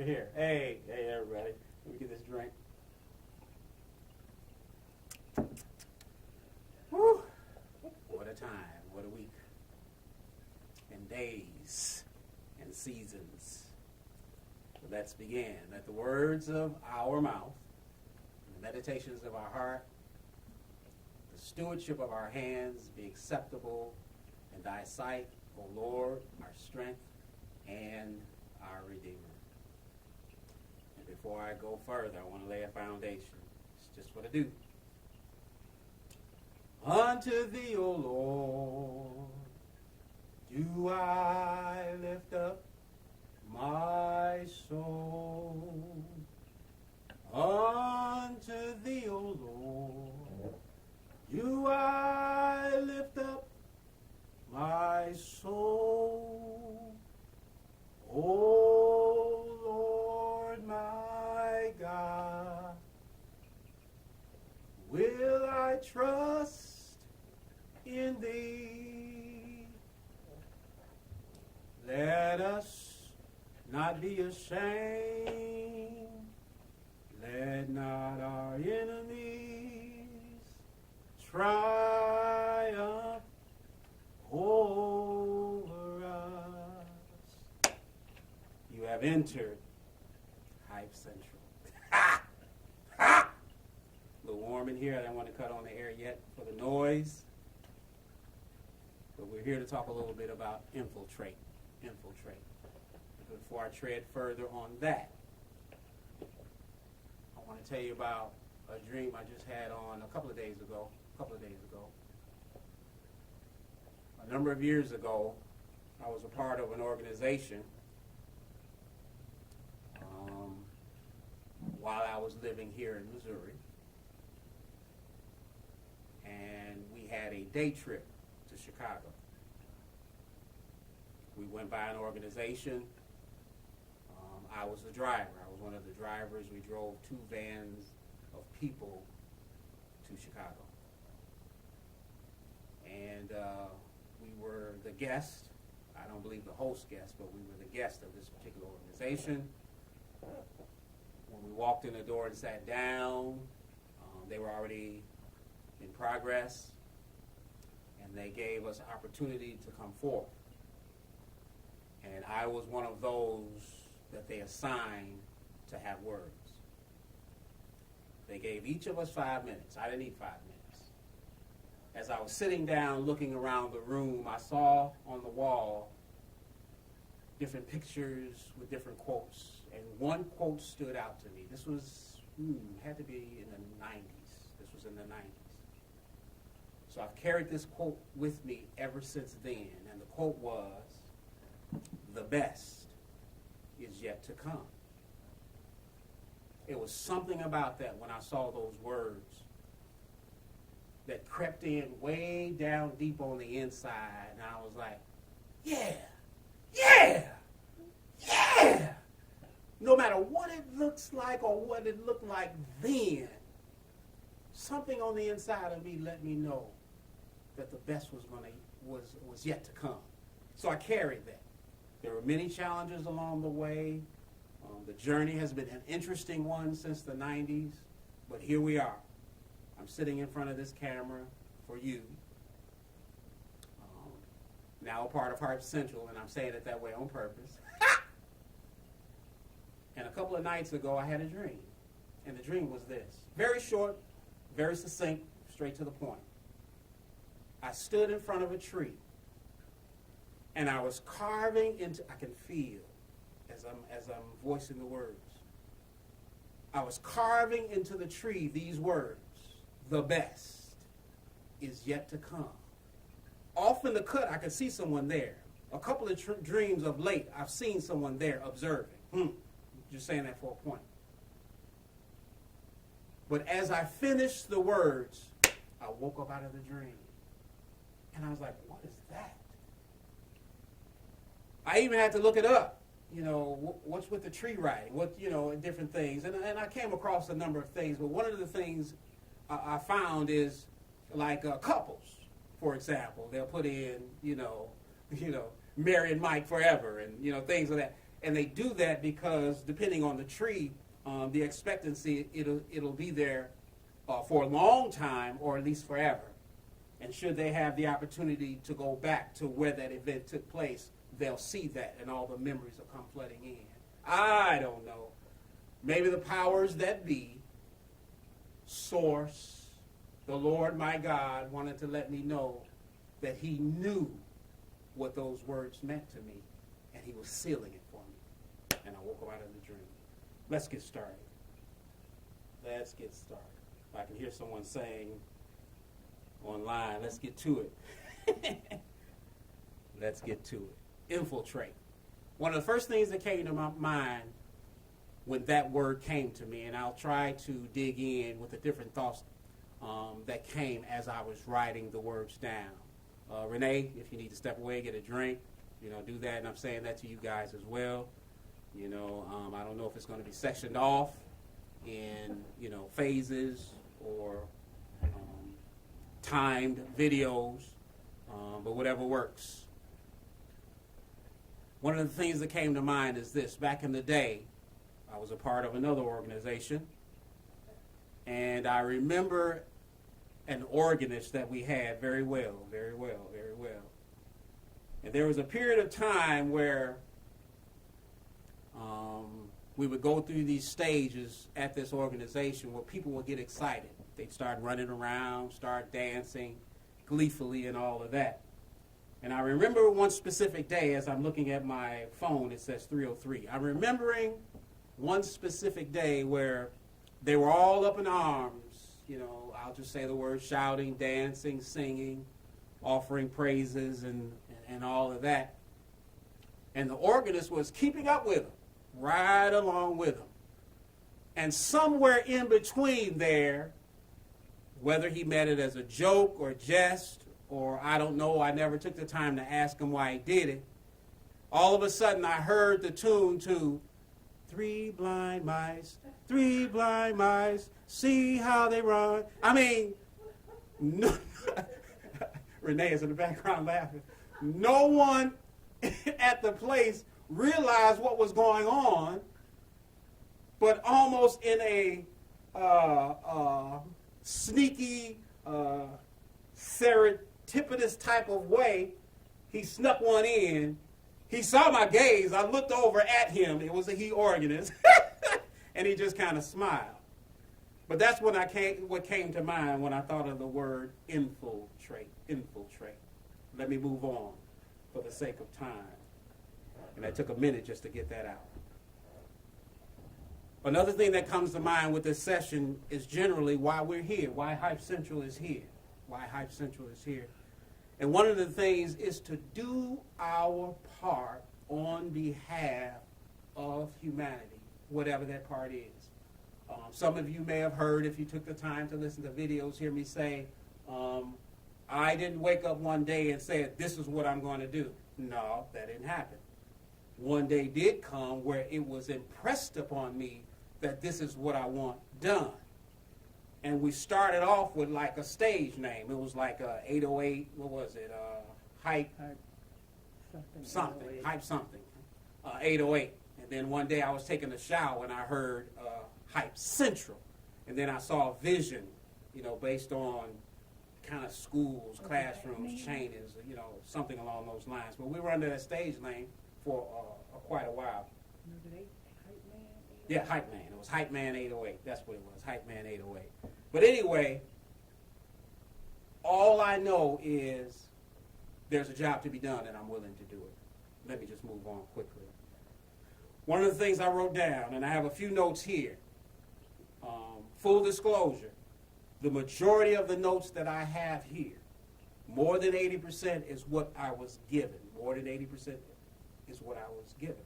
you're here. Hey, everybody. Let me get this drink. Whew. What a time. What a week. And days and seasons. So let's begin. Let the words of our mouth, the meditations of our heart, the stewardship of our hands be acceptable in thy sight, O Lord, our strength and our Redeemer. And before I go further, I want to lay a foundation. It's just what I do. Unto thee, O Lord, do I lift up my soul. Unto thee, O Lord, do I lift up my soul. O Lord my God, will I trust in thee? Let us not be ashamed. Let not our enemies triumph over us. You have entered Hype Central. Ha! Ha! A little warm in here. I don't want to cut on the air yet for the noise. But we're here to talk a little bit about infiltrate. Infiltrate. Before I tread further on that, I want to tell you about a dream I just had on a couple of days ago. A number of years ago, I was a part of an organization while I was living here in Missouri. And we had a day trip to Chicago. We went by an organization. I was the driver. I was one of the drivers. We drove 2 vans of people to Chicago. And we were the guest. I don't believe the host guest, but we were the guest of this particular organization. When we walked in the door and sat down, they were already in progress, and they gave us opportunity to come forth. And I was one of those that they assigned to have words. They gave each of us 5 minutes. I didn't need 5 minutes. As I was sitting down looking around the room, I saw on the wall different pictures with different quotes. And one quote stood out to me. This was, had to be in the 90s. This was in the 90s. So I've carried this quote with me ever since then. And the quote was, "The best is yet to come." It was something about that when I saw those words that crept in way down deep on the inside. And I was like, yeah. No matter what it looks like or what it looked like then, something on the inside of me let me know that the best was yet to come. So I carried that. There were many challenges along the way. The journey has been an interesting one since the 90s, but here we are. I'm sitting in front of this camera for you. Now a part of Hype Central, and I'm saying it that way on purpose. And a couple of nights ago, I had a dream. And the dream was this. Very short, very succinct, straight to the point. I stood in front of a tree. And I was carving into, I can feel as I'm voicing the words. I was carving into the tree these words. The best is yet to come. Off in the cut, I could see someone there. A couple of dreams of late, I've seen someone there observing. Just saying that for a point. But as I finished the words, I woke up out of the dream. And I was like, what is that? I even had to look it up. What's with the tree writing? Different things. And I came across a number of things. But one of the things I found is like couples, for example. They'll put in, Mary and Mike forever and, things like that. And they do that because, depending on the tree, the expectancy, it'll be there for a long time, or at least forever. And should they have the opportunity to go back to where that event took place, they'll see that, and all the memories will come flooding in. I don't know. Maybe the powers that be, Source, the Lord my God, wanted to let me know that he knew what those words meant to me, and he was sealing it for me. And I woke up out of the dream. Let's get started. Let's get started. I can hear someone saying online, let's get to it. Let's get to it. Infiltrate. One of the first things that came to my mind when that word came to me, and I'll try to dig in with the different thoughts that came as I was writing the words down. Renee, if you need to step away, get a drink, do that. And I'm saying that to you guys as well. I don't know if it's going to be sectioned off in, phases or timed videos, but whatever works. One of the things that came to mind is this. Back in the day, I was a part of another organization, and I remember an organist that we had very well. And there was a period of time where we would go through these stages at this organization where people would get excited. They'd start running around, start dancing gleefully and all of that. And I remember one specific day, as I'm looking at my phone, it says 3:03. I'm remembering one specific day where they were all up in arms, I'll just say the word, shouting, dancing, singing, offering praises and all of that. And the organist was keeping up with them, right along with them. And somewhere in between there, whether he meant it as a joke or jest, or I don't know, I never took the time to ask him why he did it, all of a sudden I heard the tune to three blind mice, see how they run. I mean, no, Renee is in the background laughing. No one at the place realized what was going on, but almost in a sneaky, serendipitous type of way, he snuck one in. He saw my gaze. I looked over at him. It was a he organist. And he just kind of smiled. But that's what came to mind when I thought of the word infiltrate. Infiltrate. Let me move on for the sake of time. And I took a minute just to get that out. Another thing that comes to mind with this session is generally why we're here, why Hype Central is here. Why Hype Central is here. And one of the things is to do our part on behalf of humanity, whatever that part is. Some of you may have heard, if you took the time to listen to videos, hear me say, I didn't wake up one day and say, this is what I'm going to do. No, that didn't happen. One day did come where it was impressed upon me that this is what I want done. And we started off with like a stage name. It was like 808, what was it? Hype something. Hype something. 808. And then one day I was taking a shower and I heard Hype Central. And then I saw a vision, based on kind of schools, classrooms, chainings, something along those lines. But we were under that stage name for quite a while. Yeah, Hype Man. It was Hype Man 808. That's what it was, Hype Man 808. But anyway, all I know is there's a job to be done and I'm willing to do it. Let me just move on quickly. One of the things I wrote down, and I have a few notes here. Full disclosure, the majority of the notes that I have here, more than 80% is what I was given. More than 80% is what I was given.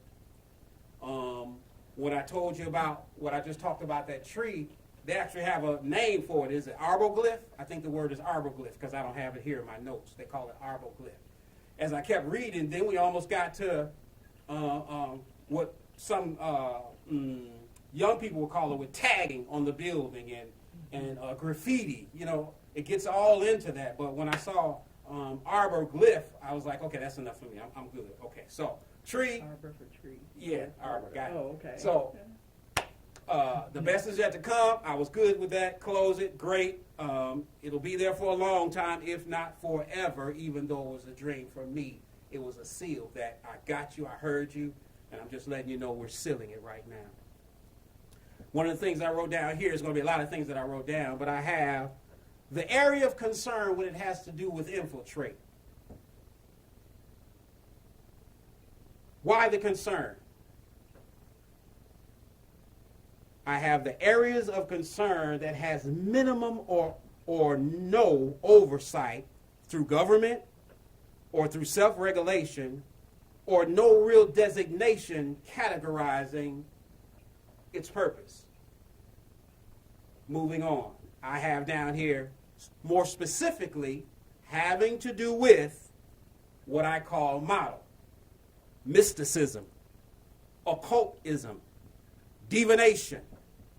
What I told you about, what I just talked about, that tree, they actually have a name for it. Is it arboglyph? I think the word is arboglyph because I don't have it here in my notes. They call it arboglyph. As I kept reading, then we almost got to what some young people will call it with tagging on the building and graffiti. It gets all into that. But when I saw arboglyph, I was like, okay, that's enough for me. I'm good. Okay, so tree. Arbor for tree. Yeah, arbor. Got it. Oh, okay. So the best is yet to come. I was good with that. Close it. Great. It'll be there for a long time, if not forever, even though it was a dream for me. It was a seal that I got you, I heard you, and I'm just letting you know we're sealing it right now. One of the things I wrote down here is going to be a lot of things that I wrote down, but I have the area of concern when it has to do with infiltrate. Why the concern? I have the areas of concern that has minimum or no oversight through government or through self-regulation or no real designation categorizing its purpose. Moving on. I have down here, more specifically, having to do with what I call model, mysticism, occultism, divination,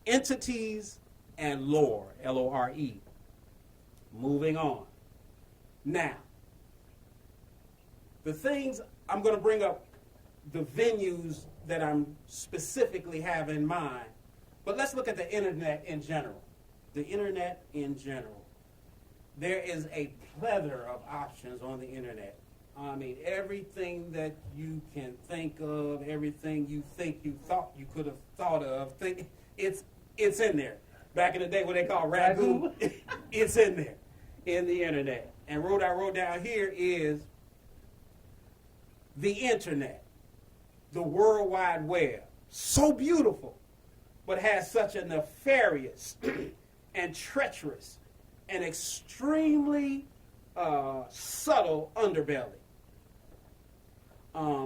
entities, and lore, L-O-R-E. Moving on. Now, the things I'm going to bring up, the venues that I'm specifically have in mind, but let's look at the internet in general. The internet in general. There is a plethora of options on the internet. I mean, everything that you can think of, everything you think you thought you could have thought of, it's in there. Back in the day, what they call ragu, it's in there, in the internet. And what I wrote down here is the internet, the World Wide Web. So beautiful, but has such a nefarious and treacherous and extremely subtle underbelly.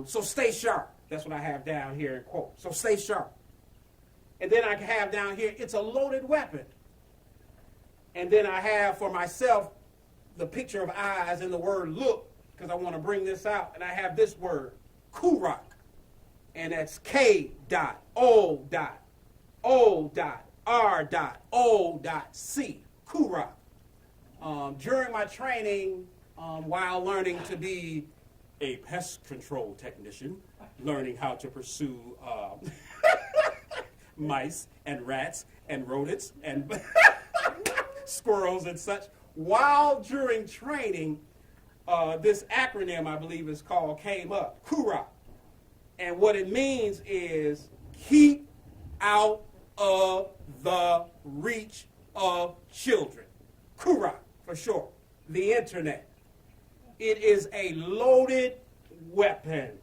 So stay sharp. That's what I have down here in quote. So stay sharp. And then I have down here, it's a loaded weapon. And then I have for myself the picture of eyes and the word look, because I want to bring this out. And I have this word, Kurok. And that's K.O.O.R.O.C. Kurok. During my training, while learning to be a pest control technician, learning how to pursue mice and rats and rodents and squirrels and such, while during training, this acronym, I believe is called, came up, KURA. And what it means is keep out of the reach of children. KURA, for short. The internet. It is a loaded weapon.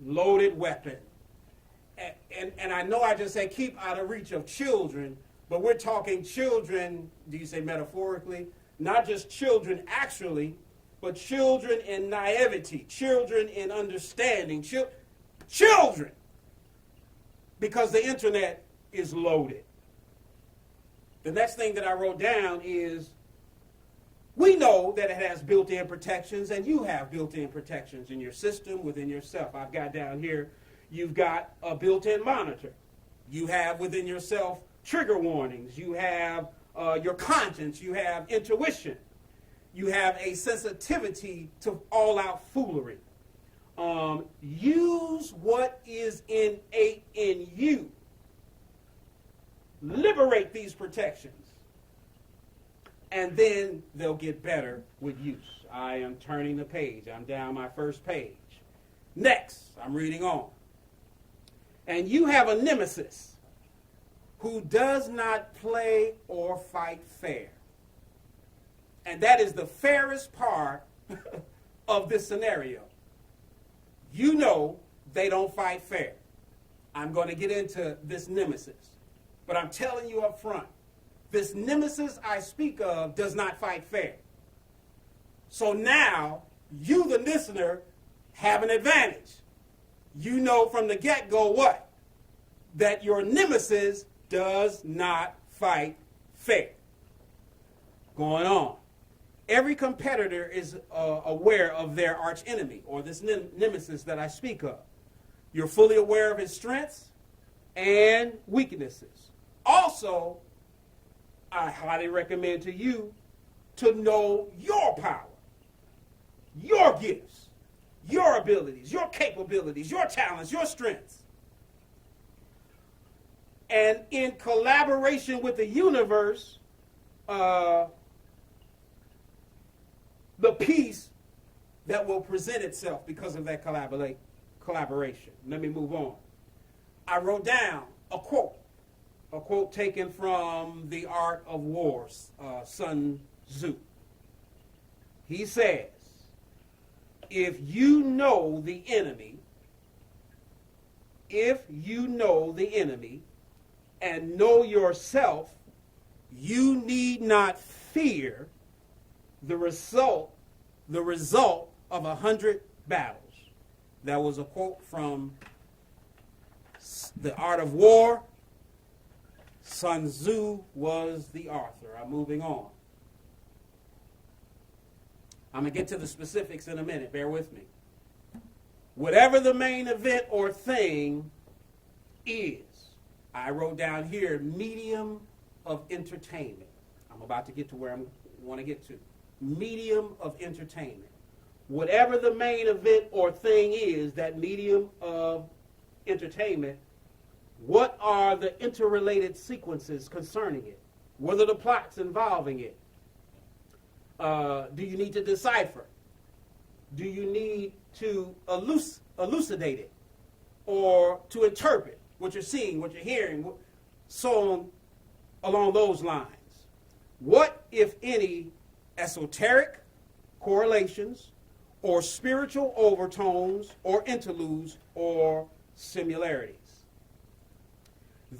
Loaded weapon. And I know I just say keep out of reach of children, but we're talking children, do you say metaphorically? Not just children actually, but children in naivety, children in understanding, children. Because the internet is loaded. The next thing that I wrote down is we know that it has built-in protections, and you have built-in protections in your system, within yourself. I've got down here, you've got a built-in monitor. You have within yourself trigger warnings. You have your conscience. You have intuition. You have a sensitivity to all-out foolery. Use what is innate in you. Liberate these protections. And then they'll get better with use. I am turning the page. I'm down my first page. Next, I'm reading on. And you have a nemesis who does not play or fight fair. And that is the fairest part of this scenario. You know they don't fight fair. I'm going to get into this nemesis. But I'm telling you up front, this nemesis I speak of does not fight fair. So now, you, the listener, have an advantage. You know from the get-go what? That your nemesis does not fight fair. Going on. Every competitor is aware of their archenemy, or this nemesis that I speak of. You're fully aware of his strengths and weaknesses. Also, I highly recommend to you to know your power, your gifts, your abilities, your capabilities, your talents, your strengths. And in collaboration with the universe, the peace that will present itself because of that collaboration. Let me move on. I wrote down a quote taken from The Art of War, Sun Tzu. He says, if you know the enemy and know yourself, you need not fear the result of 100 battles. That was a quote from The Art of War. Sun Tzu was the author. I'm moving on. I'm going to get to the specifics in a minute. Bear with me. Whatever the main event or thing is, I wrote down here, medium of entertainment. I'm about to get to where I want to get to. Medium of entertainment. Whatever the main event or thing is, that medium of entertainment, what are the interrelated sequences concerning it? What are the plots involving it? Do you need to decipher? Do you need to elucidate it? Or to interpret what you're seeing, what you're hearing, so on along those lines? What, if any, esoteric correlations or spiritual overtones or interludes or similarities?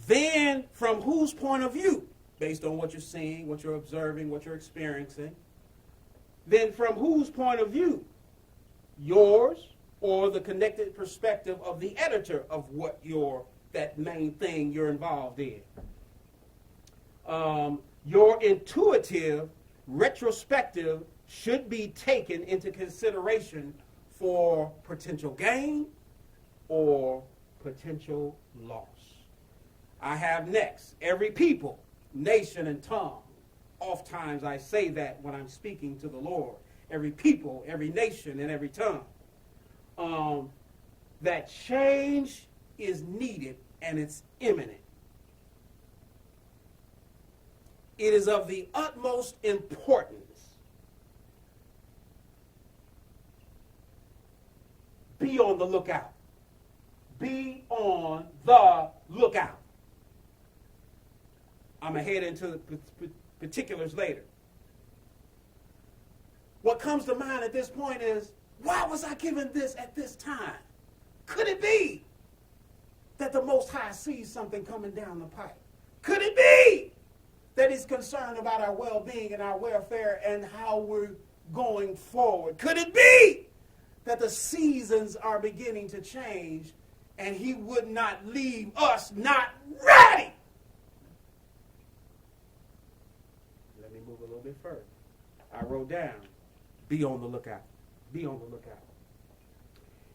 Then, from whose point of view, based on what you're seeing, what you're observing, what you're experiencing, then from whose point of view? Yours or the connected perspective of the editor of what that main thing you're involved in? Your intuitive, retrospective should be taken into consideration for potential gain or potential loss. I have next, every people, nation, and tongue. Oftentimes I say that when I'm speaking to the Lord. Every people, every nation, and every tongue. That change is needed and it's imminent. It is of the utmost importance. Be on the lookout. Be on the lookout. I'm going to head into the particulars later. What comes to mind at this point is, why was I given this at this time? Could it be that the Most High sees something coming down the pipe? Could it be that he's concerned about our well-being and our welfare and how we're going forward? Could it be that the seasons are beginning to change and he would not leave us not ready? Let me move a little bit further. I wrote down, be on the lookout. Be on the lookout.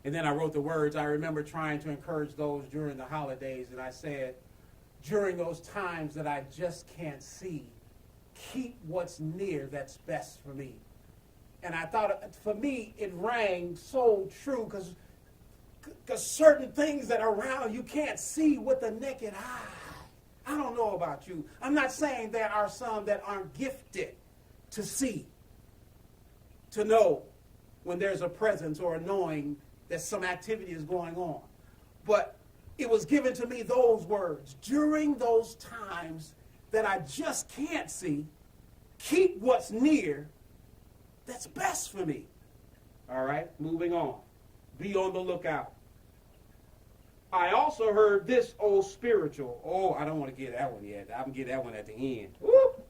And then I wrote the words. I remember trying to encourage those during the holidays, and I said, during those times that I just can't see, keep what's near that's best for me. And I thought, for me, it rang so true because certain things that are around you can't see with the naked eye. I don't know about you. I'm not saying there are some that aren't gifted to see, to know when there's a presence or a knowing that some activity is going on. But it was given to me those words. During those times that I just can't see, keep what's near that's best for me. All right, moving on. Be on the lookout. I also heard this old spiritual. Oh, I don't want to get that one yet. I'm going to get that one at the end. Whoop.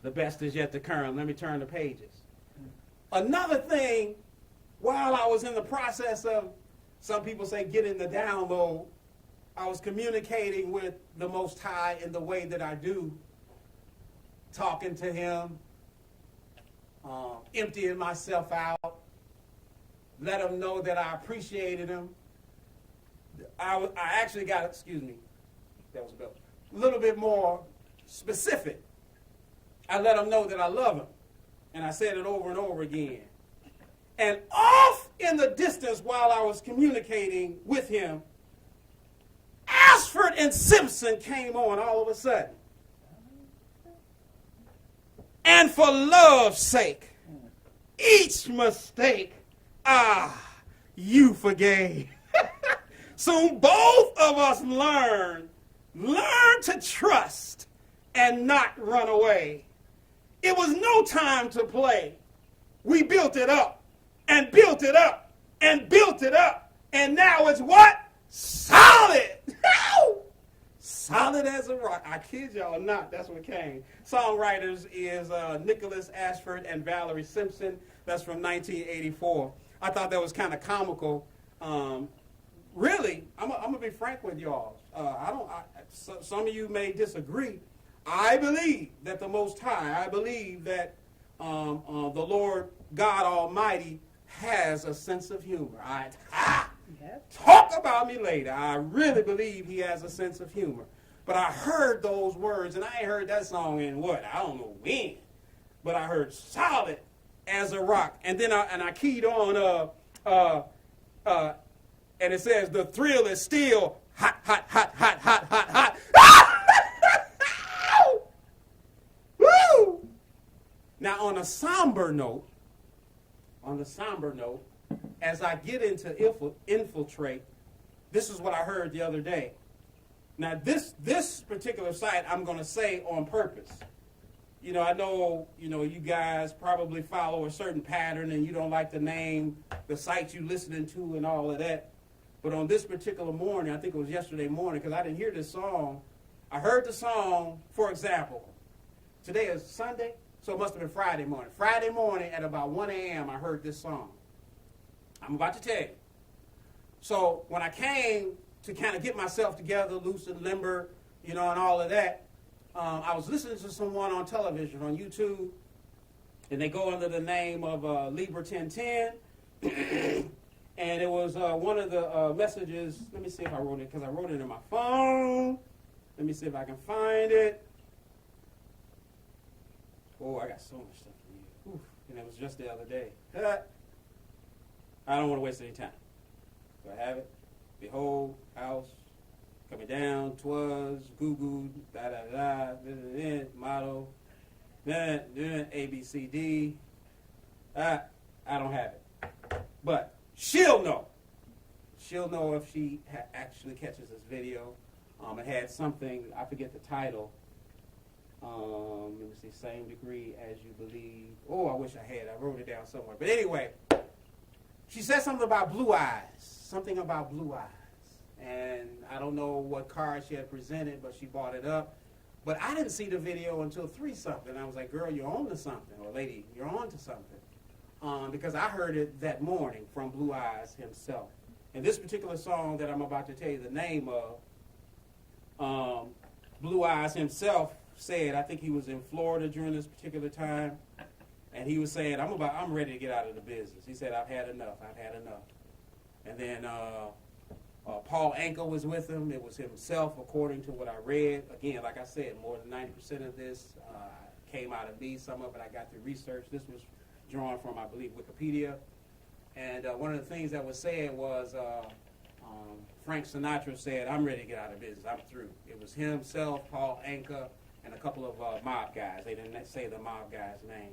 The best is yet to come. Let me turn the pages. Another thing, while I was in the process of, some people say, getting the download, I was communicating with the Most High in the way that I do, talking to him, emptying myself out, let him know that I appreciated him. I actually got, that was a little bit more specific. I let him know that I love him. And I said it over and over again. And off in the distance while I was communicating with him, Ashford and Simpson came on all of a sudden. And for love's sake, each mistake, you forgave. Soon both of us learn to trust and not run away. It was no time to play. We built it up and built it up and built it up. And now it's what? Solid. Solid as a rock. I kid y'all not. That's what came. Songwriters is Nicholas Ashford and Valerie Simpson. That's from 1984. I thought that was kind of comical. Really, I'm going to be frank with y'all. Some of you may disagree. I believe that the Most High, I believe that the Lord God Almighty has a sense of humor. Talk about me later. I really believe he has a sense of humor. But I heard those words, and I ain't heard that song in what? I don't know when. But I heard solid as a rock. And then I keyed on, and it says, the thrill is still hot, hot, hot, hot, hot, hot, hot. Woo! Now, on a somber note, as I get into Infiltrate, this is what I heard the other day. Now, this particular site I'm going to say on purpose. You know, I know, you guys probably follow a certain pattern and you don't like to name the sites you're listening to and all of that. But on this particular morning, I think it was yesterday morning, because I didn't hear this song. I heard the song, for example. Today is Sunday, so it must have been Friday morning. Friday morning at about 1 a.m., I heard this song. I'm about to tell you. So when I came to kind of get myself together, loose and limber, and all of that, I was listening to someone on television, on YouTube, and they go under the name of Libra 1010. And it was one of the messages. Let me see if I wrote it, because I wrote it in my phone. Let me see if I can find it. Oh, I got so much stuff for you. Oof. And it was just the other day. I don't want to waste any time. Do I have it? Behold, house, coming down, 'twas, goo-goo, da-da-da, motto, A, B, C, D. I don't have it. But she'll know. She'll know if she actually catches this video. It had something, I forget the title. Let me see, same degree as you believe. Oh, I wish I had. I wrote it down somewhere. But anyway, she said something about blue eyes. Something about blue eyes. And I don't know what card she had presented, but she brought it up. But I didn't see the video until 3-something. I was like, girl, you're on to something. Or lady, you're on to something. Because I heard it that morning from Blue Eyes himself. And this particular song that I'm about to tell you the name of, Blue Eyes himself said, I think he was in Florida during this particular time, and he was saying, I'm ready to get out of the business. He said, I've had enough. And then Paul Anka was with him. It was himself, according to what I read. Again, like I said, more than 90% of this came out of me. Some of it I got through research. This was drawn from, I believe, Wikipedia. And one of the things that was said was Frank Sinatra said, I'm ready to get out of business. I'm through. It was himself, Paul Anka, and a couple of mob guys. They didn't say the mob guy's name.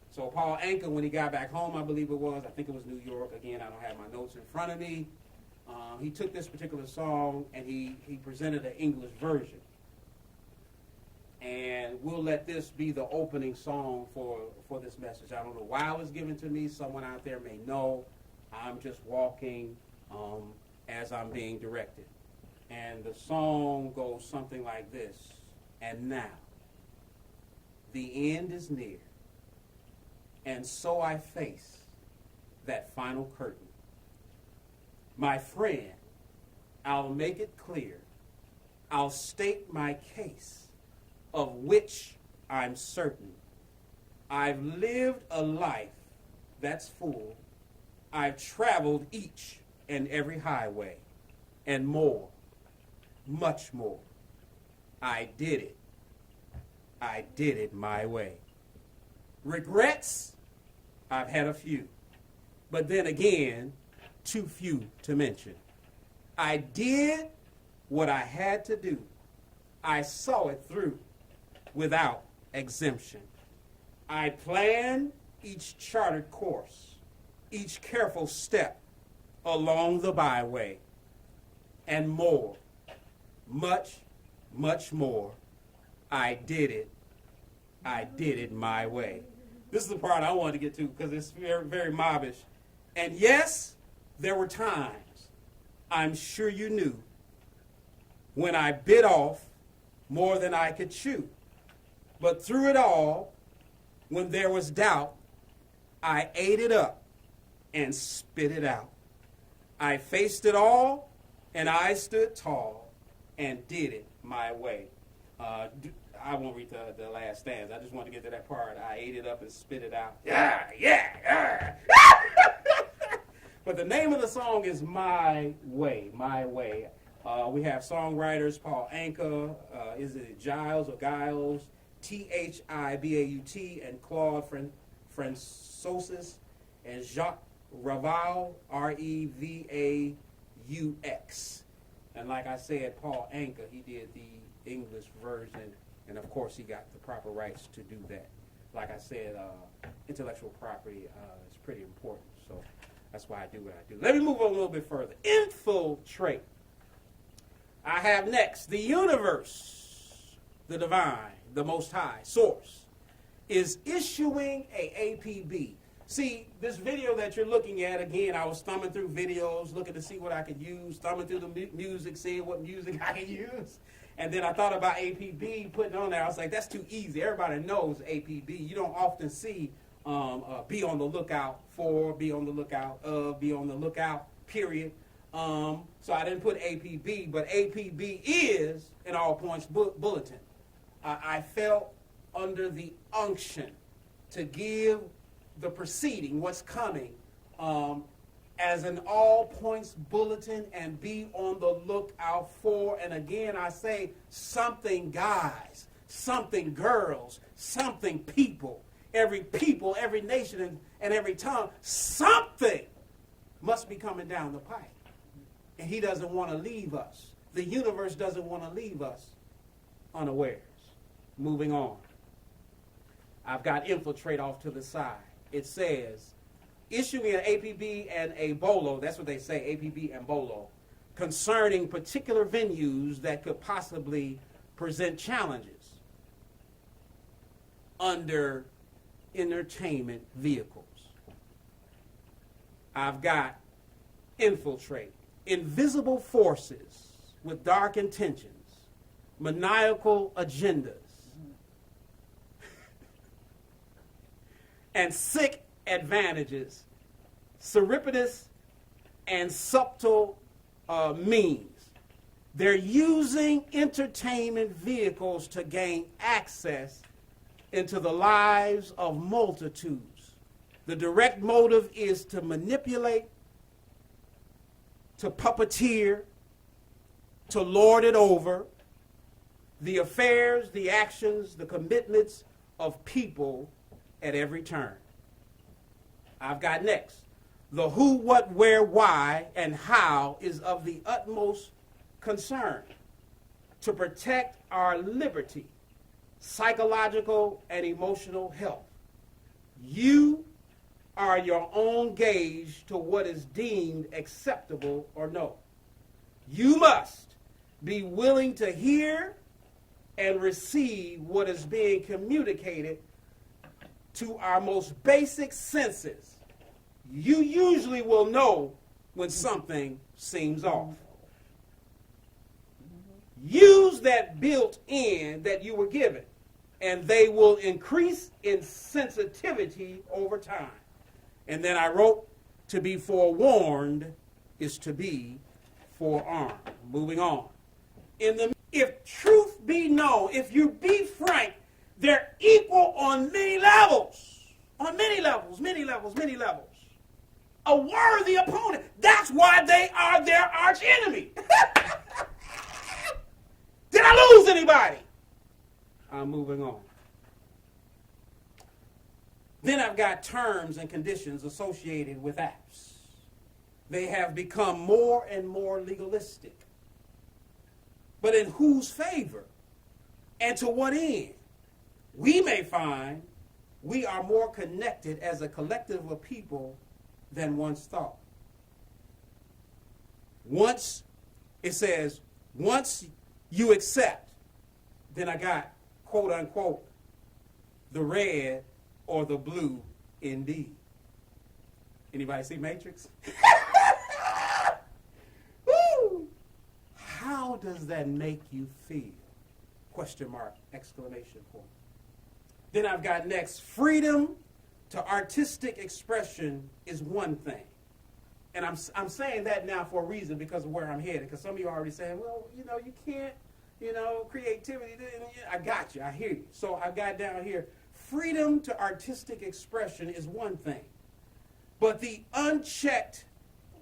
So Paul Anka, when he got back home, I believe it was, I think it was New York. Again, I don't have my notes in front of me. He took this particular song and he presented an English version. And we'll let this be the opening song for this message. I don't know why it was given to me. Someone out there may know. I'm just walking as I'm being directed. And the song goes something like this. And now, the end is near. And so I face that final curtain. My friend, I'll make it clear. I'll state my case, of which I'm certain. I've lived a life that's full. I've traveled each and every highway, and more, much more. I did it. I did it my way. Regrets? I've had a few. but then again, too few to mention. I did what I had to do. I saw it through without exemption. I planned each charted course, each careful step along the byway, and more, much, much more. I did it my way. This is the part I wanted to get to because it's very, very mobbish. And yes, there were times, I'm sure you knew, when I bit off more than I could chew. But through it all, when there was doubt, I ate it up and spit it out. I faced it all, and I stood tall and did it my way. I won't read the last stanza. I just want to get to that part. I ate it up and spit it out. Yeah. But the name of the song is My Way, My Way. We have songwriters Paul Anka, is it Giles or Giles, Thibaut, and Claude Francois, and Jacques Raval, Revaux. And like I said, Paul Anka, he did the English version, and of course he got the proper rights to do that. Like I said, intellectual property is pretty important, so that's why I do what I do. Let me move on a little bit further. Infiltrate. I have next, the universe, the divine, the most high, source, is issuing a APB. See, this video that you're looking at, again, I was thumbing through videos, looking to see what I could use, thumbing through the music, seeing what music I could use. And then I thought about APB, putting it on there. I was like, that's too easy. Everybody knows APB. You don't often see be on the lookout for, be on the lookout of, be on the lookout, period. So I didn't put APB, but APB is an all points bulletin. I felt under the unction to give the proceeding, what's coming, as an all points bulletin and be on the lookout for. And again, I say something guys, something girls, something people, every nation and every tongue, something must be coming down the pipe. And he doesn't want to leave us. The universe doesn't want to leave us unawares. Moving on. I've got infiltrate off to the side. It says, issuing an APB and a BOLO, that's what they say, APB and BOLO, concerning particular venues that could possibly present challenges under entertainment vehicles. I've got infiltrate. Invisible forces with dark intentions, maniacal agendas, and sick advantages, surreptitious and subtle means. They're using entertainment vehicles to gain access into the lives of multitudes. The direct motive is to manipulate, to puppeteer, to lord it over the affairs, the actions, the commitments of people at every turn. I've got next. The who, what, where, why, and how is of the utmost concern to protect our liberty, psychological and emotional health. You are your own gauge to what is deemed acceptable or no. You must be willing to hear and receive what is being communicated to our most basic senses. You usually will know when something seems off. Use that built-in that you were given, and they will increase in sensitivity over time. And then I wrote, to be forewarned is to be forearmed. Moving on. If truth be known, if you be frank, they're equal on many levels. On many levels. A worthy opponent. That's why they are their arch enemy. Did I lose anybody? I'm moving on. Then I've got terms and conditions associated with apps. They have become more and more legalistic. But in whose favor and to what end? We may find we are more connected as a collective of people than once thought. Once, it says, once you accept, then I got, quote unquote, the red or the blue indeed. Anybody see Matrix? Woo! How does that make you feel? Question mark, exclamation point. Then I've got next, freedom to artistic expression is one thing. And I'm saying that now for a reason because of where I'm headed. Because some of you are already saying, well, you can't, creativity. I got you. I hear you. So I've got down here, freedom to artistic expression is one thing. But the unchecked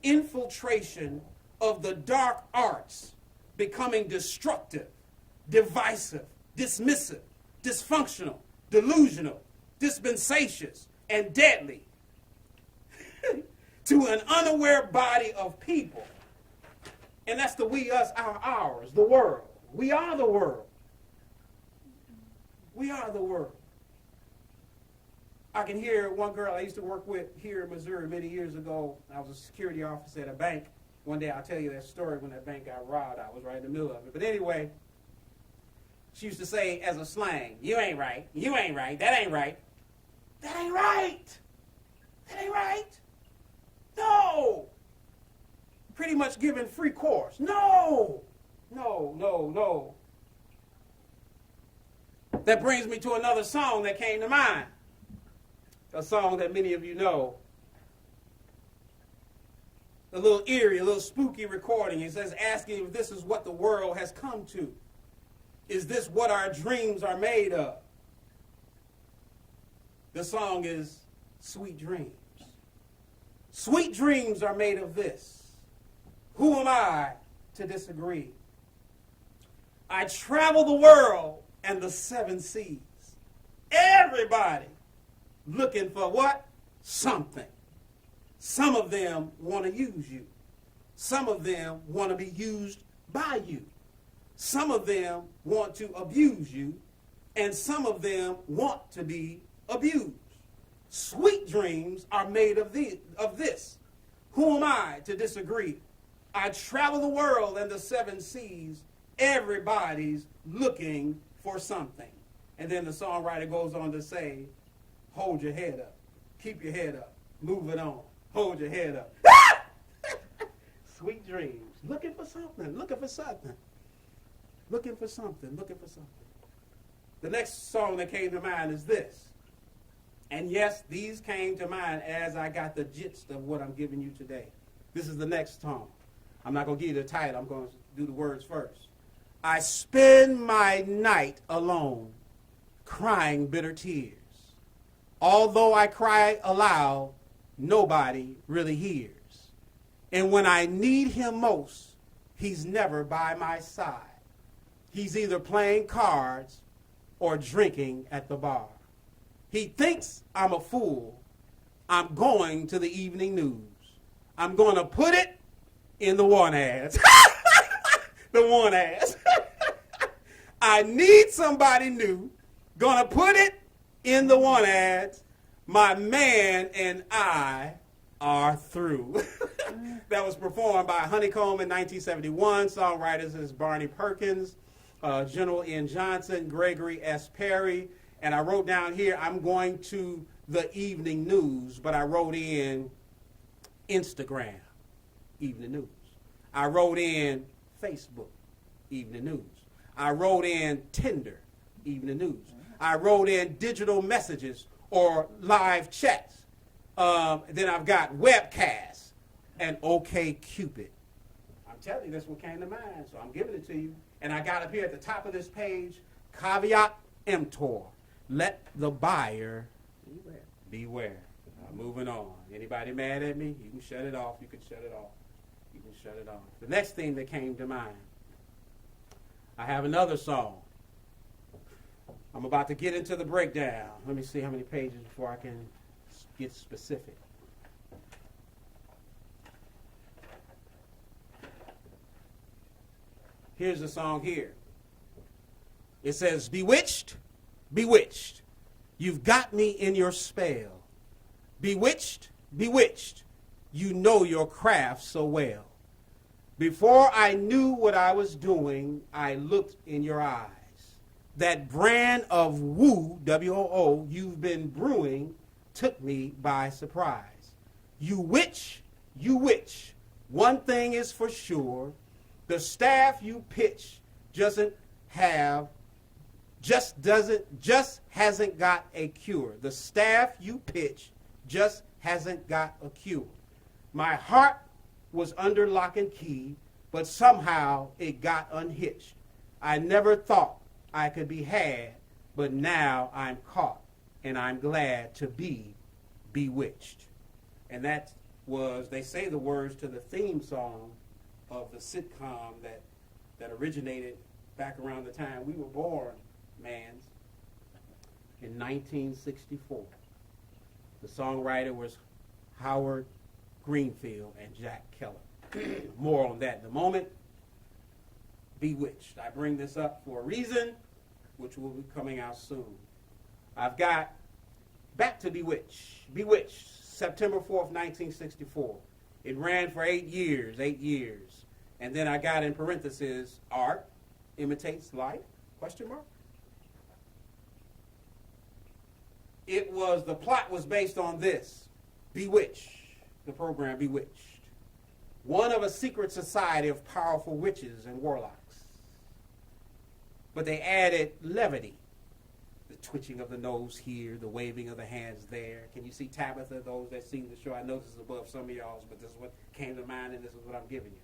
infiltration of the dark arts becoming destructive, divisive, dismissive, dysfunctional, delusional, dispensacious, and deadly to an unaware body of people. And that's the we, us, our, ours, the world. We are the world. We are the world. I can hear one girl I used to work with here in Missouri many years ago. I was a security officer at a bank. One day I'll tell you that story when that bank got robbed. I was right in the middle of it. But anyway, she used to say as a slang, you ain't right, you ain't right, that ain't right. That ain't right. That ain't right. No. Pretty much giving free course. No. No, no, no. That brings me to another song that came to mind. A song that many of you know. A little eerie, a little spooky recording. It says, asking if this is what the world has come to. Is this what our dreams are made of? The song is Sweet Dreams. Sweet dreams are made of this. Who am I to disagree? I travel the world and the seven seas. Everybody looking for what? Something. Some of them want to use you. Some of them want to be used by you. Some of them want to abuse you. And some of them want to be abused. Sweet dreams are made of this. Who am I to disagree? I travel the world and the seven seas. Everybody's looking for something. And then the songwriter goes on to say, hold your head up. Keep your head up. Move it on. Hold your head up. Sweet dreams. Looking for something. Looking for something. Looking for something. Looking for something. The next song that came to mind is this. And yes, these came to mind as I got the gist of what I'm giving you today. This is the next song. I'm not going to give you the title. I'm going to do the words first. I spend my night alone, crying bitter tears. Although I cry aloud, nobody really hears. And when I need him most, he's never by my side. He's either playing cards or drinking at the bar. He thinks I'm a fool. I'm going to the evening news. I'm going to put it in the one ads. The one ads. I need somebody new. Gonna put it in the one ads. My man and I are through. That was performed by Honeycomb in 1971. Songwriters is Barney Perkins, General N. Johnson, Gregory S. Perry. And I wrote down here, I'm going to the evening news, but I wrote in Instagram, evening news. I wrote in Facebook, evening news. I wrote in Tinder, evening news. I wrote in digital messages or live chats. Then I've got webcasts and OkCupid. I'm telling you, this one came to mind, so I'm giving it to you. And I got up here at the top of this page, caveat emptor. Let the buyer beware. Moving on. Anybody mad at me? You can shut it off. You can shut it off. You can shut it off. The next thing that came to mind, I have another song. I'm about to get into the breakdown. Let me see how many pages before I can get specific. Here's the song here. It says, bewitched, bewitched, you've got me in your spell. Bewitched, bewitched, you know your craft so well. Before I knew what I was doing, I looked in your eyes. That brand of woo, W-O-O, you've been brewing took me by surprise. You witch, one thing is for sure, the staff you pitch just hasn't got a cure. The staff you pitch just hasn't got a cure. My heart was under lock and key, but somehow it got unhitched. I never thought I could be had, but now I'm caught, and I'm glad to be bewitched. And that was, they say, the words to the theme song of the sitcom that originated back around the time we were born, mans, in 1964. The songwriter was Howard Greenfield and Jack Keller. More on that in a moment. Bewitched. I bring this up for a reason, which will be coming out soon. I've got back to Bewitched. Bewitched, September 4th, 1964. It ran for 8 years. And then I got in parentheses, art imitates life, question mark. The plot was based on this. Bewitched, the program Bewitched. One of a secret society of powerful witches and warlocks. But they added levity. The twitching of the nose here, the waving of the hands there. Can you see Tabitha, those that seen the show? I know this is above some of y'all's, but this is what came to mind and this is what I'm giving you.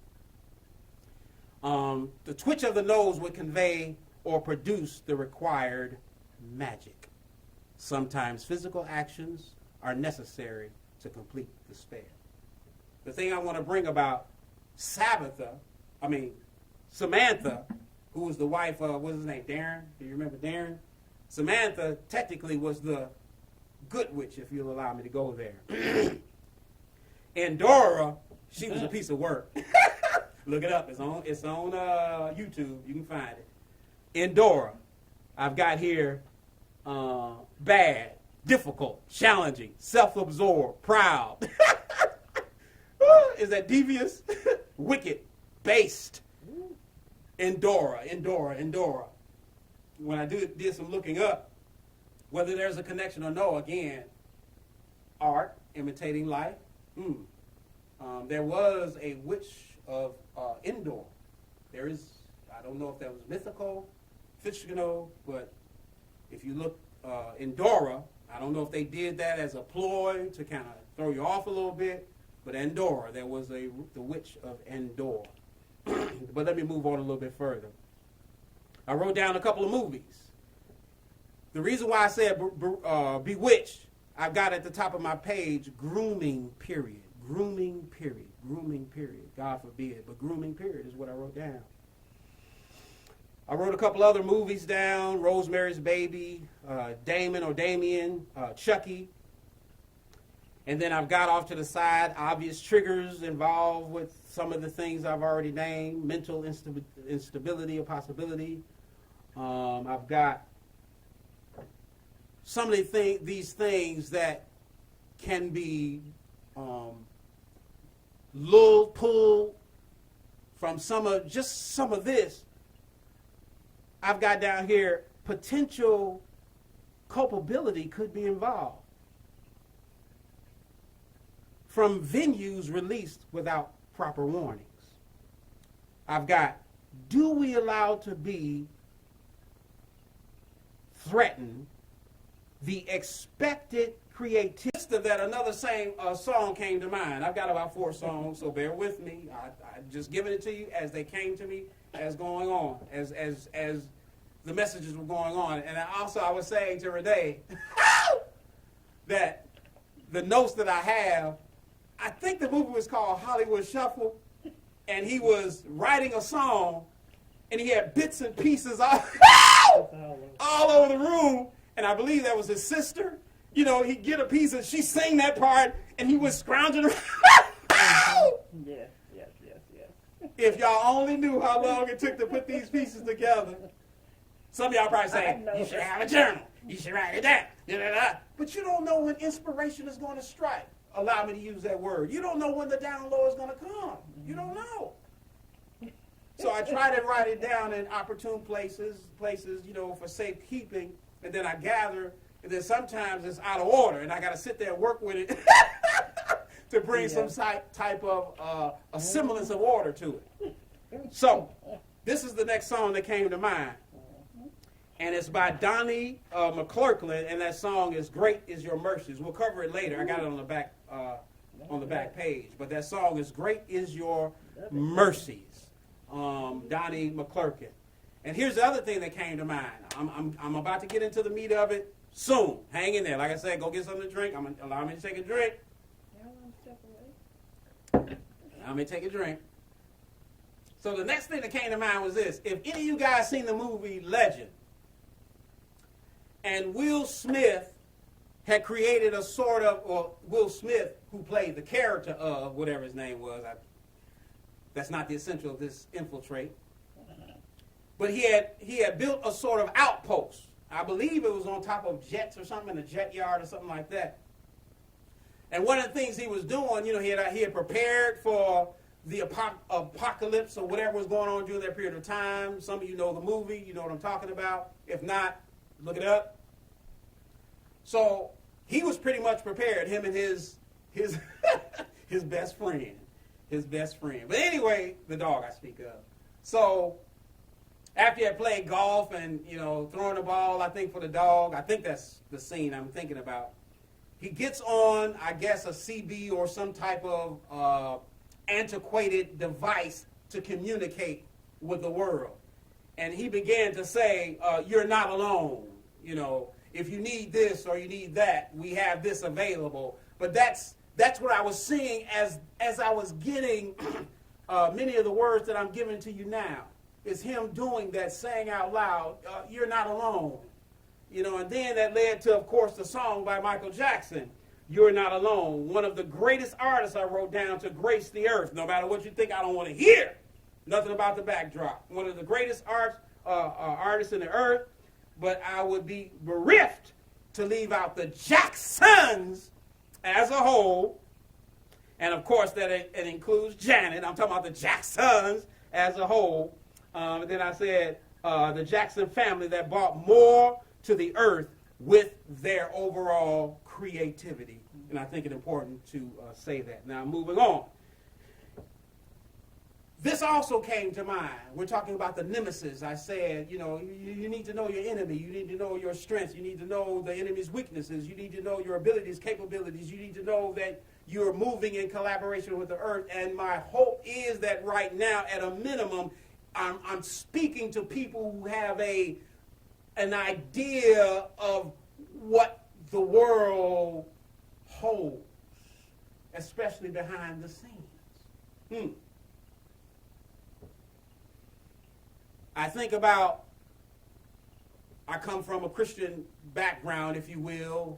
The twitch of the nose would convey or produce the required magic. Sometimes physical actions are necessary to complete the spell. The thing I want to bring about Samantha, who was the wife of, what's his name, Darren? Do you remember Darren? Samantha technically was the good witch, if you'll allow me to go there. And Dora, she was a piece of work. Look it up. It's on YouTube. You can find it. Endora, I've got here bad, difficult, challenging, self-absorbed, proud. Is that devious? Wicked, based. Endora. When I did some looking up, whether there's a connection or no, again, art imitating life. There was a witch of Endor. There is, I don't know if that was mythical, fictional, but if you look Endora, I don't know if they did that as a ploy to kind of throw you off a little bit, but Endor, there was the witch of Endor. But let me move on a little bit further. I wrote down a couple of movies. The reason why I said Bewitched, I've got at the top of my page, grooming period. Grooming period. God forbid, but grooming period is what I wrote down. I wrote a couple other movies down, Rosemary's Baby, Damien, Chucky. And then I've got off to the side obvious triggers involved with some of the things I've already named, mental instability or possibility. I've got some of these things that can be pulled from some of this. I've got down here, potential culpability could be involved from venues released without proper warnings. I've got, do we allow to be threatened the expected creativity? That another song came to mind. I've got about 4 songs, so bear with me. I just giving it to you as they came to me, as going on, as the messages were going on. And I was saying to Renee that the notes that I have, I think the movie was called Hollywood Shuffle, and he was writing a song, and he had bits and pieces of all over the room. And I believe that was his sister. You know, he'd get a piece and she sang that part and he was scrounging around. Yes. If y'all only knew how long it took to put these pieces together. Some of y'all probably say, you should have a journal. You should write it down. Da-da-da. But you don't know when inspiration is going to strike. Allow me to use that word. You don't know when the download is going to come. You don't know. So I try to write it down in opportune places, you know, for safekeeping. And then I gather, and then sometimes it's out of order, and I got to sit there and work with it to bring some type of a semblance of order to it. So this is the next song that came to mind. And it's by Donnie McClurkin, and that song is "Great Is Your Mercies." We'll cover it later. I got it on the back page. But that song is "Great Is Your Mercies," Donnie McClurkin. And here's the other thing that came to mind. I'm about to get into the meat of it soon. Hang in there. Like I said, go get something to drink. Allow me to take a drink. Allow me to take a drink. So the next thing that came to mind was this. If any of you guys seen the movie Legend, and Will Smith had created a sort of, or Will Smith, who played the character of whatever his name was, that's not the essential of this Infiltrate, but he had built a sort of outpost. I believe it was on top of jets or something, in a jet yard or something like that. And one of the things he was doing, you know, he had prepared for the apocalypse or whatever was going on during that period of time. Some of you know the movie, you know what I'm talking about. If not, look it up. So he was pretty much prepared, him and his his best friend. But anyway, the dog I speak of. So after he had played golf and, you know, throwing the ball, I think, for the dog, I think that's the scene I'm thinking about. He gets on, I guess, a CB or some type of antiquated device to communicate with the world. And he began to say, you're not alone. You know, if you need this or you need that, we have this available. But that's what I was seeing as I was getting many of the words that I'm giving to you now. Is him doing that, saying out loud, you're not alone. You know, and then that led to, of course, the song by Michael Jackson, You're Not Alone. One of the greatest artists I wrote down to grace the earth. No matter what you think, I don't want to hear nothing about the backdrop. One of the greatest artists in the earth, but I would be bereft to leave out the Jacksons as a whole. And, of course, that it includes Janet. I'm talking about the Jacksons as a whole. And then I said the Jackson family that brought more to the earth with their overall creativity. And I think it's important to say that. Now, moving on. This also came to mind. We're talking about the nemesis. I said, you know, you need to know your enemy. You need to know your strengths. You need to know the enemy's weaknesses. You need to know your abilities, capabilities. You need to know that you're moving in collaboration with the earth. And my hope is that right now, at a minimum, I'm speaking to people who have an idea of what the world holds, especially behind the scenes. I think about, I come from a Christian background, if you will.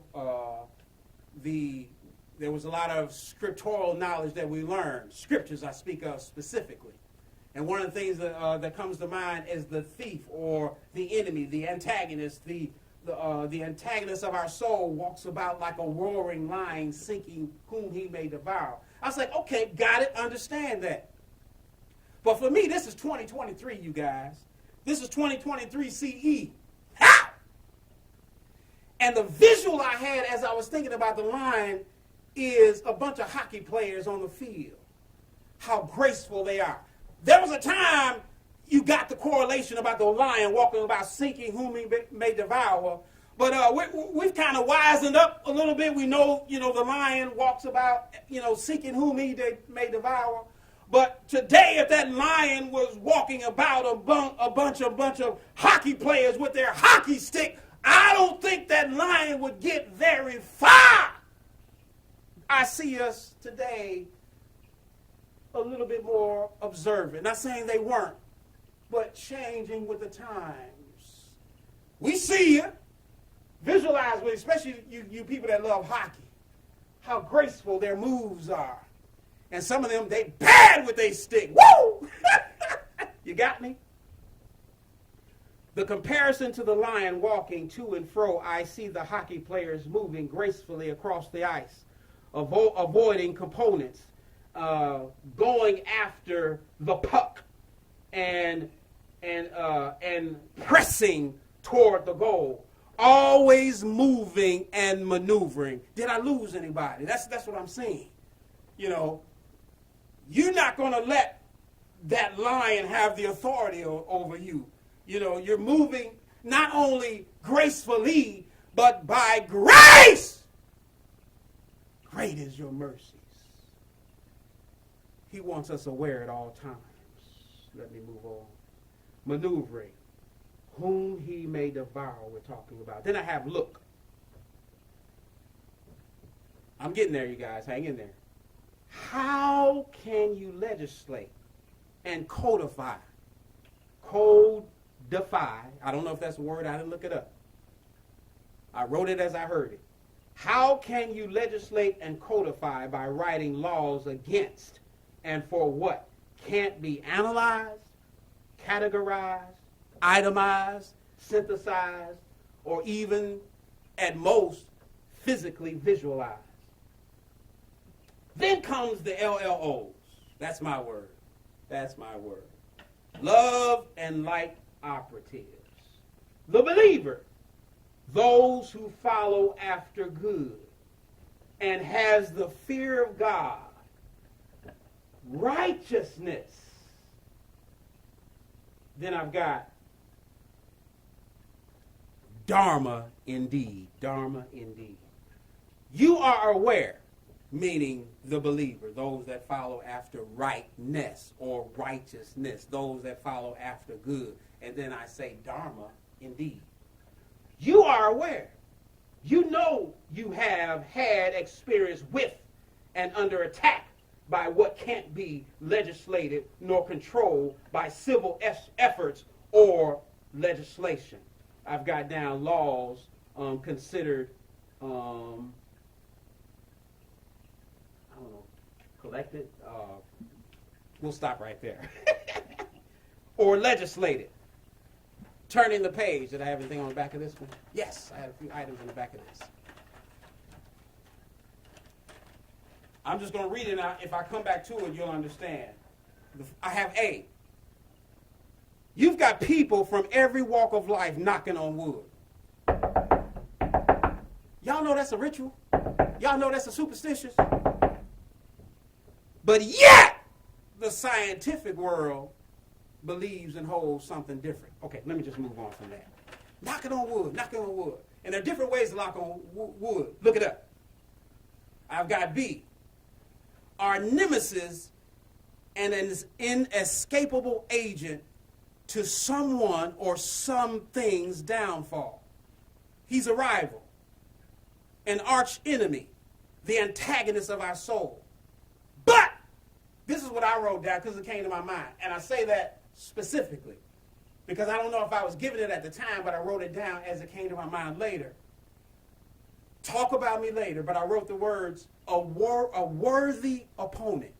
There was a lot of scriptural knowledge that we learned, scriptures I speak of specifically. And one of the things that comes to mind is the thief or the enemy, the antagonist. The antagonist of our soul walks about like a roaring lion, seeking whom he may devour. I was like, okay, got it, understand that. But for me, this is 2023, you guys. This is 2023 CE. How? And the visual I had as I was thinking about the lion is a bunch of hockey players on the field. How graceful they are. There was a time you got the correlation about the lion walking about seeking whom he may devour. But we've kind of wisened up a little bit. We know, the lion walks about, seeking whom he may devour. But today, if that lion was walking about a bunch of hockey players with their hockey stick, I don't think that lion would get very far. I see us today a little bit more observant. Not saying they weren't, but changing with the times. We see you. Visualize with, especially you people that love hockey, how graceful their moves are. And some of them, they bad with their stick. Woo! You got me? The comparison to the lion walking to and fro, I see the hockey players moving gracefully across the ice, avoiding components, going after the puck, and pressing toward the goal, always moving and maneuvering. Did I lose anybody? That's what I'm saying. You know, you're not going to let that lion have the authority over you. You know, you're moving not only gracefully, but by grace. Great is your mercies. He wants us aware at all times. Let me move on. Maneuvering. Whom he may devour, we're talking about. Then I have look. I'm getting there, you guys. Hang in there. How can you legislate and codify? Codify. I don't know if that's a word. I didn't look it up. I wrote it as I heard it. How can you legislate and codify by writing laws against and for what can't be analyzed, categorized, itemized, synthesized, or even, at most, physically visualized? Then comes the LLOs. That's my word. That's my word. Love and light operatives. The believer, those who follow after good and has the fear of God, righteousness. Then I've got Dharma indeed. Dharma indeed. You are aware, meaning the believer, those that follow after rightness or righteousness, those that follow after good. And then I say Dharma indeed. You are aware. You know you have had experience with and under attack by what can't be legislated nor controlled by civil efforts or legislation. I've got down laws considered, I don't know, collected. We'll stop right there. Or legislated. Turning the page. Did I have anything on the back of this one? Yes, I have a few items on the back of this. I'm just going to read it now. If I come back to it, you'll understand. I have A. You've got people from every walk of life knocking on wood. Y'all know that's a ritual. Y'all know that's a superstitious. But yet, the scientific world believes and holds something different. Okay, let me just move on from that. Knocking on wood, knocking on wood. And there are different ways to knock on wood. Look it up. I've got B. Our nemesis and an inescapable agent to someone or something's downfall. He's a rival, an arch enemy, the antagonist of our soul. But this is what I wrote down because it came to my mind. And I say that specifically because I don't know if I was given it at the time, but I wrote it down as it came to my mind later. Talk about me later, but I wrote the words, a worthy opponent.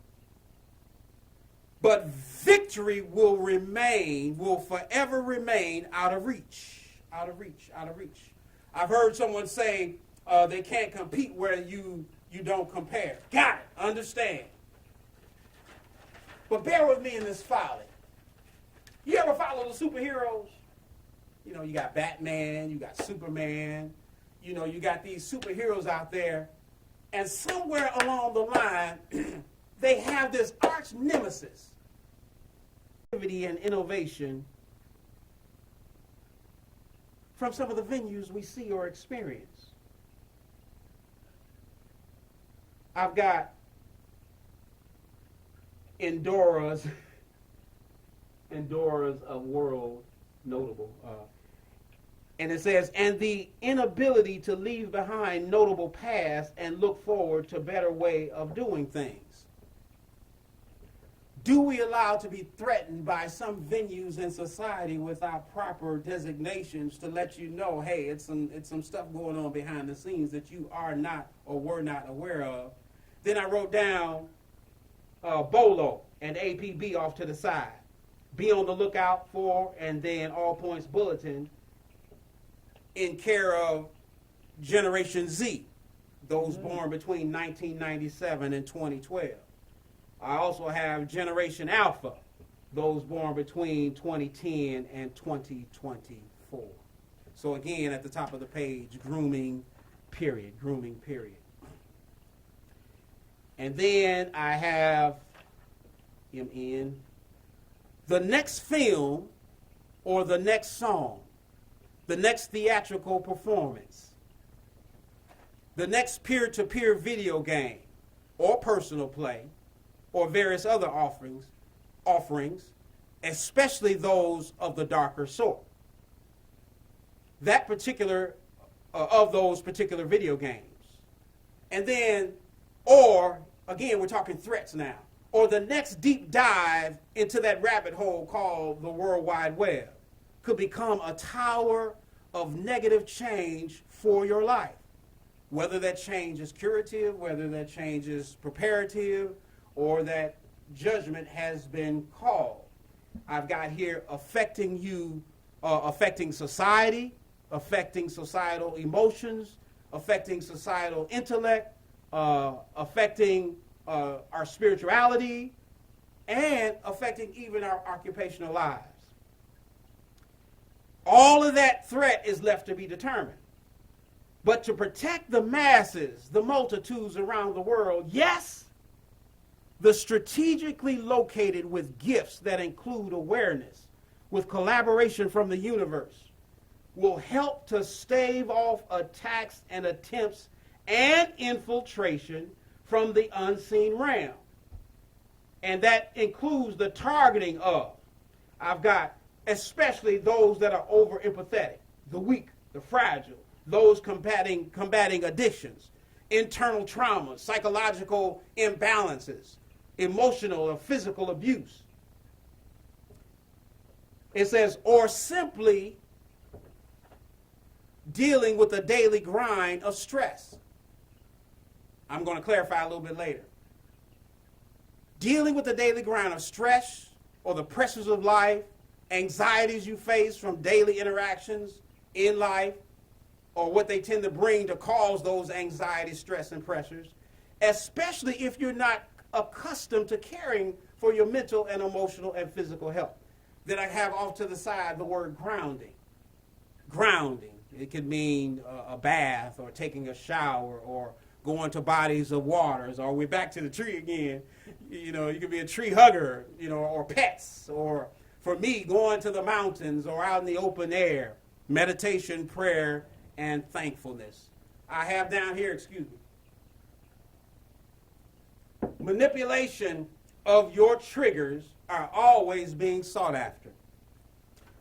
But victory will forever remain out of reach. Out of reach, out of reach. I've heard someone say they can't compete where you don't compare. Got it, understand. But bear with me in this folly. You ever follow the superheroes? You know, you got Batman, you got Superman, you know, you got these superheroes out there, and somewhere along the line, they have this arch nemesis. Activity and innovation from some of the venues we see or experience. I've got Endora's of world notable. And it says, and the inability to leave behind notable past and look forward to better way of doing things. do we allow to be threatened by some venues in society without proper designations to let you know, hey, it's some stuff going on behind the scenes that you are not or were not aware of? Then I wrote down BOLO and APB off to the side. Be on the lookout for, and then all points bulletin in care of Generation Z, those born between 1997 and 2012. I also have Generation Alpha, those born between 2010 and 2024. So again, at the top of the page, grooming period. And then I have MN, the next film or the next song, the next theatrical performance, the next peer-to-peer video game or personal play, or various other offerings, especially those of the darker sort. That particular, of those particular video games. And then, or, again, we're talking threats now, or the next deep dive into that rabbit hole called the World Wide Web could become a tower of negative change for your life. Whether that change is curative, whether that change is preparative, or that judgment has been called. I've got here affecting you, affecting society, affecting societal emotions, affecting societal intellect, affecting our spirituality, and affecting even our occupational lives. All of that threat is left to be determined. But to protect the masses, the multitudes around the world, yes, the strategically located with gifts that include awareness, with collaboration from the universe, will help to stave off attacks and attempts and infiltration from the unseen realm. And that includes the targeting of, I've got especially those that are over empathetic, the weak, the fragile, those combating addictions, internal traumas, psychological imbalances, emotional or physical abuse. It says, or simply dealing with the daily grind of stress. I'm going to clarify a little bit later. Dealing with the daily grind of stress or the pressures of life, anxieties you face from daily interactions in life, or what they tend to bring to cause those anxiety, stress, and pressures, especially if you're not accustomed to caring for your mental and emotional and physical health. Then I have off to the side the word grounding. Grounding. It could mean a bath or taking a shower or going to bodies of waters, or we're back to the tree again. You know, you could be a tree hugger, you know, or pets, or for me, going to the mountains or out in the open air, meditation, prayer, and thankfulness. I have down here, manipulation of your triggers are always being sought after.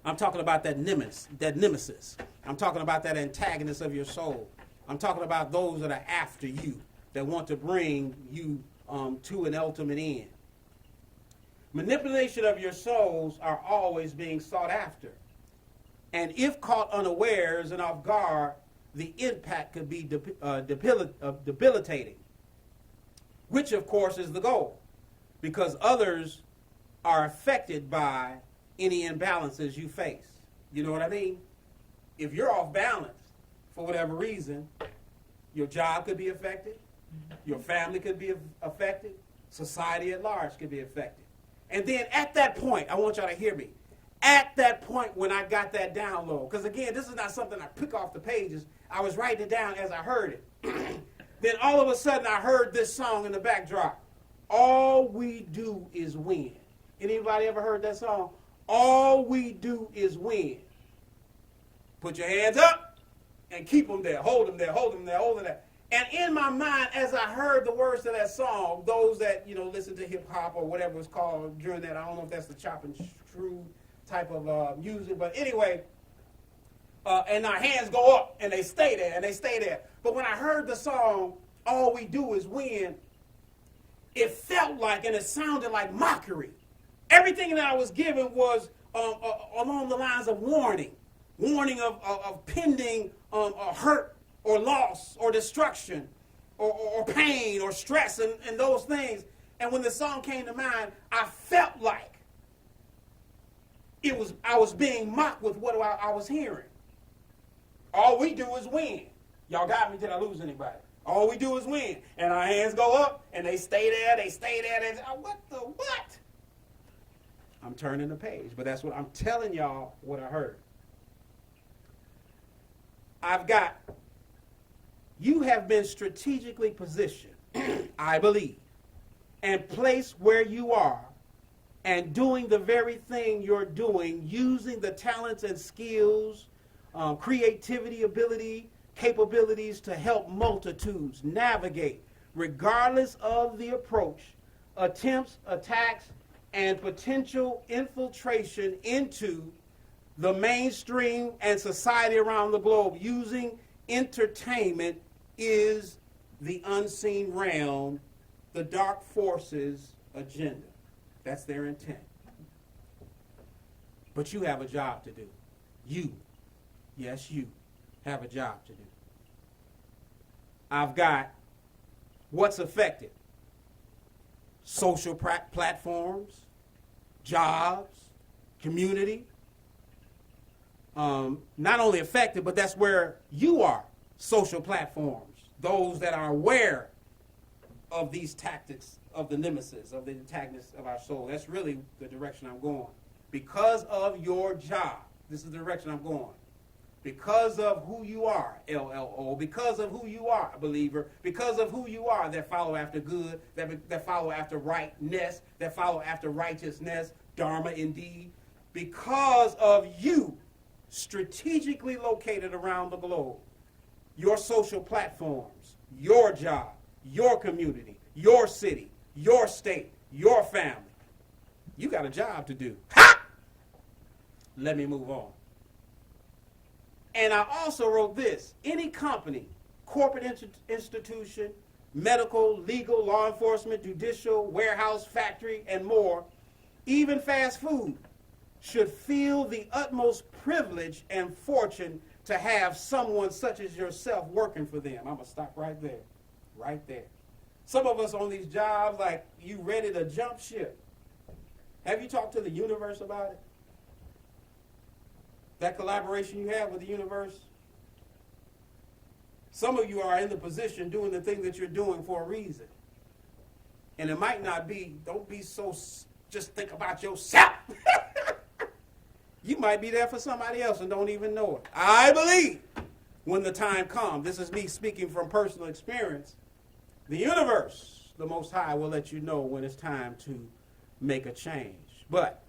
I'm talking about that nemesis. I'm talking about that antagonist of your soul. I'm talking about those that are after you, that want to bring you to an ultimate end. Manipulation of your souls are always being sought after. And if caught unawares and off guard, the impact could be debilitating, which of course is the goal, because others are affected by any imbalances you face. You know what I mean? If you're off balance for whatever reason, your job could be affected, your family could be affected, society at large could be affected. And then at that point, I want y'all to hear me, at that point when I got that download, because again, this is not something I pick off the pages, I was writing it down as I heard it. Then all of a sudden I heard this song in the backdrop. All we do is win. Anybody ever heard that song? All we do is win. Put your hands up and keep them there. Hold them there, hold them there, hold them there. And in my mind, as I heard the words to that song, those that, listen to hip hop or whatever it's called during that, I don't know if that's the chop and screw type of music, but anyway, and our hands go up and they stay there and they stay there. But when I heard the song, All We Do Is Win, it felt like and it sounded like mockery. Everything that I was given was along the lines of warning of pending hurt or loss or destruction or pain or stress and those things. And when the song came to mind, I felt like I was being mocked with what I was hearing. All we do is win. Y'all got me? Did I lose anybody? All we do is win. And our hands go up, and they stay there, And, what the what? I'm turning the page, but that's what I'm telling y'all what I heard. You have been strategically positioned, I believe, and placed where you are and doing the very thing you're doing, using the talents and skills, creativity, ability, capabilities to help multitudes navigate, regardless of the approach, attempts, attacks, and potential infiltration into the mainstream and society around the globe. Using entertainment is the unseen realm, the dark forces' agenda. That's their intent. But you have a job to do. You, yes, you have a job to do. I've got what's affected. Social platforms, jobs, community. Not only affected, but that's where you are. Social platforms. Those that are aware of these tactics of the nemesis, of the antagonist of our soul. That's really the direction I'm going. Because of your job, this is the direction I'm going. Because of who you are, LLO, because of who you are, believer, because of who you are that follow after good, that follow after rightness, that follow after righteousness, dharma indeed, because of you, strategically located around the globe, your social platforms, your job, your community, your city, your state, your family. You got a job to do. Ha! Let me move on. And I also wrote this. Any company, corporate institution, medical, legal, law enforcement, judicial, warehouse, factory, and more, even fast food, should feel the utmost privilege and fortune to have someone such as yourself working for them. I'm going to stop right there. Right there. Some of us on these jobs, like, you ready to jump ship. Have you talked to the universe about it? That collaboration you have with the universe? Some of you are in the position doing the thing that you're doing for a reason. And it might not be, don't be so, just think about yourself. You might be there for somebody else and don't even know it. I believe when the time comes, this is me speaking from personal experience, the universe, the Most High, will let you know when it's time to make a change. But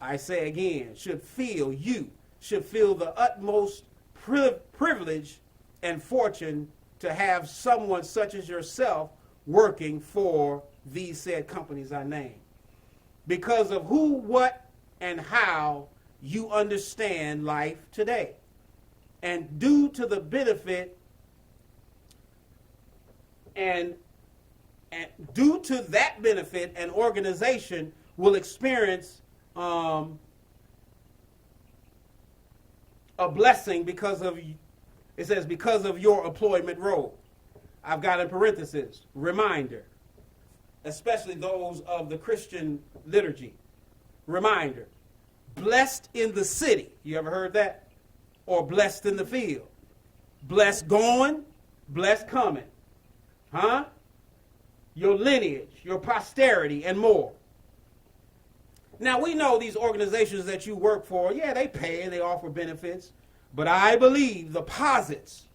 I say again, you should feel the utmost privilege and fortune to have someone such as yourself working for these said companies I named. Because of who, what, and how you understand life today. And due to the benefit and due to that benefit, an organization will experience a blessing because of, it says, because of your employment role. I've got in parentheses, reminder, especially those of the Christian liturgy. Reminder, blessed in the city. You ever heard that? Or blessed in the field. Blessed going, blessed coming. Huh? Your lineage, your posterity, and more. Now, we know these organizations that you work for, yeah, they pay and they offer benefits, but I believe the posits